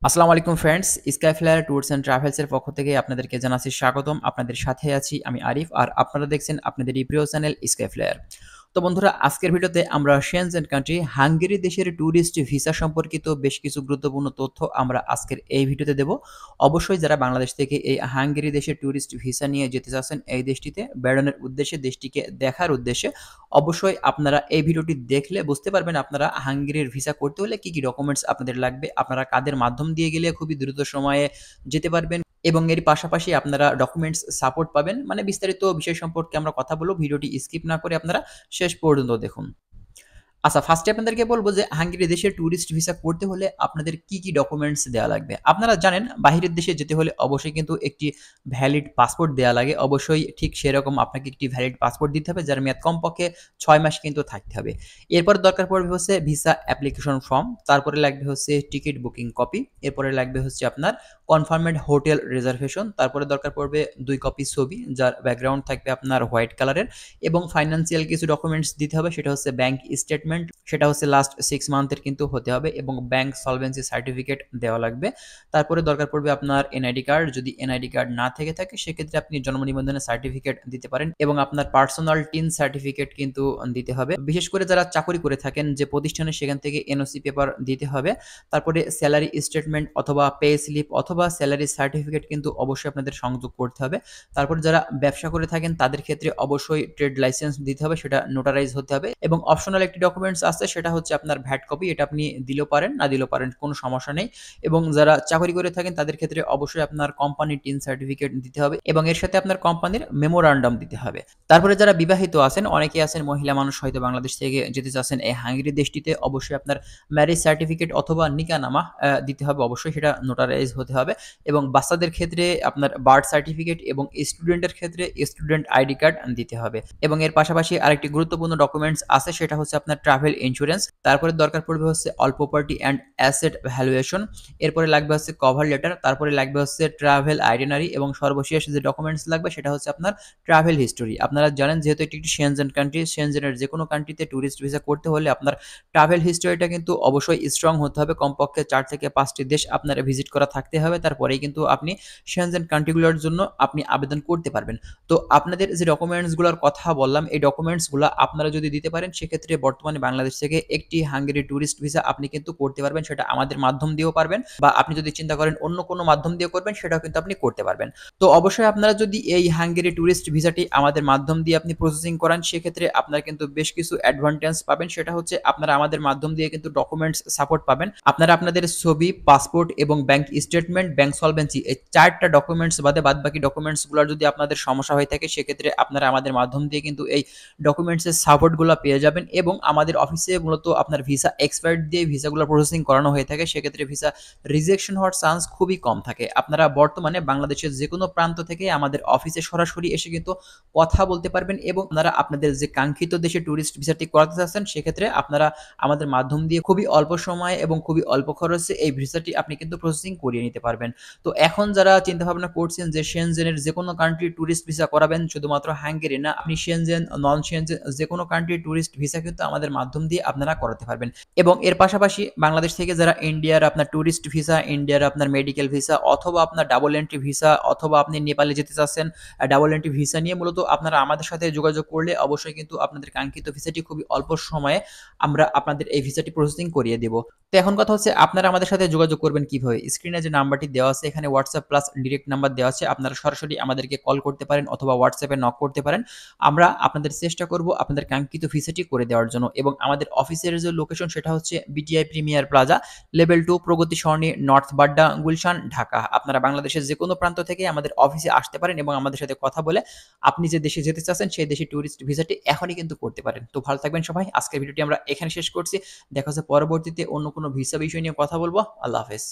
আসসালামু আলাইকুম friends, sky flyer tours and travels এর পক্ষ থেকে আপনাদেরকে জানাচ্ছি স্বাগতম। আপনাদের সাথে আছি আমি আরিফ, আর আপনারা দেখছেন আপনাদের এই প্রিয় চ্যানেল স্কাই ফ্লায়ার। তো বন্ধুরা, আজকের ভিডিওতে আমরা শেনজেন কান্ট্রি হাঙ্গেরি দেশের ট্যুরিস্ট ভিসা সম্পর্কিত বেশ কিছু গুরুত্বপূর্ণ তথ্য আমরা আজকের এই ভিডিওতে দেব। অবশ্যই যারা বাংলাদেশ থেকে এই হাঙ্গেরি দেশের ট্যুরিস্ট ভিসা নিয়ে যেতে চাচ্ছেন এই দেশটিতে বেড়ানোর উদ্দেশ্যে, দেশটিকে দেখার উদ্দেশ্যে, অবশ্যই আপনারা এই ভিডিওটি দেখলে বুঝতে পারবেন আপনারা হাঙ্গেরির ভিসা করতে হলে কি কি ডকুমেন্টস আপনাদের লাগবে, আপনারা কাদের মাধ্যম দিয়ে গেলে খুবই দ্রুত সময়ে যেতে পারবেন, এবং এর পাশাপাশি আপনারা ডকুমেন্টস সাপোর্ট পাবেন। মানে বিস্তারিত বিষয় সম্পর্কে আমরা কথা বলব। ভিডিওটি স্কিপ না করে আপনারা শেষ পর্যন্ত দেখুন। আচ্ছা, ফার্স্টে আপনাদেরকে বলব যে হাঙ্গেরি দেশে ট্যুরিস্ট ভিসা করতে হলে আপনাদের কি কি ডকুমেন্টস দেওয়া লাগবে। আপনারা জানেন বাহিরের দেশে যেতে হলে অবশ্যই কিন্তু একটি ভ্যালিড পাসপোর্ট দেওয়া লাগে। অবশ্যই ঠিক সেরকম আপনাকে একটি ভ্যালিড পাসপোর্ট দিতে হবে, যার মেয়াদ কমপক্ষে ৬ মাস কিন্তু থাকতে হবে। এরপর দরকার পড়বে হচ্ছে ভিসা অ্যাপ্লিকেশন ফর্ম, তারপরে লাগবে হচ্ছে টিকিট বুকিং কপি, এরপরে লাগবে হচ্ছে আপনার কনফার্মেড হোটেল রিজার্ভেশন, তারপরে দরকার পড়বে ২ কপি ছবি যার ব্যাকগ্রাউন্ড থাকবে আপনার হোয়াইট কালারের, এবং ফাইন্যান্সিয়াল কিছু ডকুমেন্টস দিতে হবে। সেটা হচ্ছে ব্যাংক স্টেটমেন্ট, সেটা হচ্ছে লাস্ট 6 মান্থের কিন্তু হতে হবে, এবং ব্যাংক সলভেন্সি সার্টিফিকেট দেওয়া লাগবে। তারপরে দরকার পড়বে আপনার এনআইডি কার্ড, যদি এনআইডি কার্ড না থেকে থাকে সেক্ষেত্রে আপনি জন্ম নিবন্ধনের সার্টিফিকেট দিতে পারেন, এবং আপনার পার্সোনাল টিন সার্টিফিকেট কিন্তু দিতে হবে। বিশেষ করে যারা চাকরি করে থাকেন যে প্রতিষ্ঠানে, সেখান থেকে এনওসি পেপার দিতে হবে। তারপরে স্যালারি স্টেটমেন্ট অথবা পে স্লিপ অথবা স্যালারি সার্টিফিকেট কিন্তু অবশ্যই আপনাদের সংযোগ করতে হবে। তারপর যারা ব্যবসা করে থাকেন তাদের ক্ষেত্রে অবশ্যই ট্রেড লাইসেন্স দিতে হবে, সেটা নোটারাইজ হতে হবে। এবং অপশনাল একটি ডকুমেন্টস আছে, সেটা হচ্ছে আপনার ভ্যাট কপি। এটা আপনি দিলেও পারেন, না দিলেও পারেন, কোনো সমস্যা নেই। এবং যারা চাকরি করে থাকেন তাদের ক্ষেত্রে অবশ্যই আপনার কোম্পানির টিন সার্টিফিকেট দিতে হবে, এবং এর সাথে আপনার কোম্পানির মেমোরান্ডাম দিতে হবে। তারপরে যারা বিবাহিত আছেন, অনেকেই আছেন মহিলা মানুষ, হয়তো বাংলাদেশ থেকে যেতে চাচ্ছেন এই হাঙ্গেরি দেশটিতে, অবশ্যই আপনার ম্যারেজ সার্টিফিকেট অথবা নিকানামা দিতে হবে, অবশ্যই সেটা নোটারাইজ হতে হবে। এবং বাচ্চাদের ক্ষেত্রে আপনার বার্থ সার্টিফিকেট, এবং স্টুডেন্টের ক্ষেত্রে স্টুডেন্ট আইডি কার্ড দিতে হবে। এবং এর পাশাপাশি আরেকটি গুরুত্বপূর্ণ ডকুমেন্টস আছে, সেটা হচ্ছে আপনার ট্রাভেল ইন্স্যুরেন্স। তারপরে দরকার পড়বে হচ্ছে all property and asset valuation, এরপরে লাগবে হচ্ছে কভার লেটার, তারপরে লাগবে হচ্ছে ট্রাভেল আইডেনারি, এবং সর্বশেষ যে ডকুমেন্টস লাগবে সেটা হচ্ছে আপনার ট্রাভেল হিস্টোরি। আপনারা জানেন যেহেতু এটি একটি শেনজেন কান্ট্রি, শেনজেনের যে কোনো কান্ট্রিতে ট্যুরিস্ট ভিসা করতে হলে আপনার ট্রাভেল হিস্টোরিটা কিন্তু অবশ্যই স্ট্রং হতে হবে। কমপক্ষে ৪ থেকে ৫টি দেশ আপনার ভিজিট করা থাকতে হবে, তারপরেই কিন্তু আপনি শেনজেন কান্ট্রিগুলোর জন্য আপনি আবেদন করতে পারবেন। তো আপনাদের যে ডকুমেন্টসগুলোর কথা বললাম, এই ডকুমেন্টসগুলো আপনারা যদি দিতে পারেন সেক্ষেত্রে বর্তমানে বাংলাদেশ থেকে একটি হাঙ্গেরি ট্যুরিস্ট ভিসা আপনি কিন্তু করতে পারবেন। সেটা আমাদের মাধ্যম দিয়েও পারবেন, বা আপনি যদি চিন্তা করেন অন্য কোনো মাধ্যম দিয়ে করবেন সেটাও কিন্তু আপনি করতে পারবেন। তো অবশ্যই আপনারা যদি এই হাঙ্গেরি ট্যুরিস্ট ভিসাটি আমাদের মাধ্যম দিয়ে আপনি প্রসেসিং করান সেক্ষেত্রে আপনারা কিন্তু বেশ কিছু অ্যাডভান্টেজ পাবেন। সেটা হচ্ছে আপনারা আমাদের মাধ্যম দিয়ে কিন্তু ডকুমেন্টস সাপোর্ট পাবেন। আপনারা আপনাদের ছবি, পাসপোর্ট এবং ব্যাংক স্টেটমেন্ট, ব্যাংক সলভেন্সি, এই ৪টা ডকুমেন্টস বাদে বাদবাকি ডকুমেন্টসগুলোর যদি আপনাদের সমস্যা হয়ে থাকে সেক্ষেত্রে আপনারা আমাদের মাধ্যম দিয়ে কিন্তু এই ডকুমেন্টসের সাপোর্টগুলো পেয়ে যাবেন। এবং আমাদের অফিসে মূলত আপনার ভিসা এক্সপায়ার্ড দিয়ে ভিসাগুলো প্রসেসিং করানো হয়ে থাকে, সেক্ষেত্রে ভিসা রিজেকশন হওয়ার চান্স খুবই কম থাকে। আপনারা বর্তমানে বাংলাদেশের যে কোনো প্রান্ত থেকে আমাদের অফিসে সরাসরি এসে কিন্তু কথা বলতে পারবেন, এবং আপনারা আপনাদের যে কাঙ্ক্ষিত দেশে ট্যুরিস্ট ভিসাটি করাতে চাচ্ছেন সেক্ষেত্রে আপনারা আমাদের মাধ্যম দিয়ে খুবই অল্প সময়ে এবং খুবই অল্প খরচে এই ভিসাটি আপনি কিন্তু প্রসেসিং করিয়ে নিতে পারবেন। তো এখন যারা চিন্তাভাবনা করছেন যে শেনজেনের যে কোনো কান্ট্রি ট্যুরিস্ট ভিসা করাবেন, শুধুমাত্র হাঙ্গেরি না, আপনি শেনজেন, নন শেনজেন যে কোনো কান্ট্রি ট্যুরিস্ট ভিসা কিন্তু আমাদের মাধ্যম দিয়ে আপনারা করাতে পারবেন। এবং এর পাশাপাশি বাংলাদেশ থেকে যারা ইন্ডিয়ার আপনার ট্যুরিস্ট ভিসা, ইন্ডিয়ার আপনার মেডিকেল ভিসা, অথবা আপনার ডাবল এন্ট্রি ভিসা, অথবা আপনি নেপালে যেতে চাচ্ছেন ডাবল এন্ট্রি ভিসা নিয়ে, মূলত আপনারা আমাদের সাথে যোগাযোগ করলে অবশ্যই কিন্তু আপনাদের কাঙ্ক্ষিত ভিসাটি খুবই অল্প সময়ে আমরা আপনাদের এই ভিসাটি প্রসেসিং করিয়ে দেব। তো এখন কথা হচ্ছে আপনারা আমাদের সাথে যোগাযোগ করবেন কিভাবে। স্ক্রিনে যে নাম্বারটি দেওয়া আছে এখানে হোয়াটসঅ্যাপ প্লাস ডিরেক্ট নাম্বার দেওয়া আছে, আপনারা সরাসরি আমাদেরকে কল করতে পারেন অথবা হোয়াটসঅ্যাপে নক করতে পারেন। আমরা আপনাদের চেষ্টা করব আপনাদের কাঙ্ক্ষিত ভিসাটি করে দেওয়ার জন্য। এবং আমাদের অফিসের যে লোকেশন সেটা হচ্ছে বিটিআই প্রিমিয়ার প্লাজা, লেভেল 2, প্রগতি সরণি, নর্থ বাড্ডা, গুলশান, ঢাকা। আপনারা বাংলাদেশের যে কোনো প্রান্ত থেকে আমাদের অফিসে আসতে পারেন এবং আমাদের সাথে কথা বলে আপনি যে দেশে যেতে চাচ্ছেন সেই দেশে ট্যুরিস্ট ভিসাটি এখনই কিন্তু করতে পারেন। তো ভালো থাকবেন সবাই। আজকের ভিডিওটি আমরা এখানে শেষ করছি। দেখা হচ্ছে পরবর্তীতে অন্য কোনো ভিসা বিষয় নিয়ে কথা বলবো। আল্লাহ হাফেজ।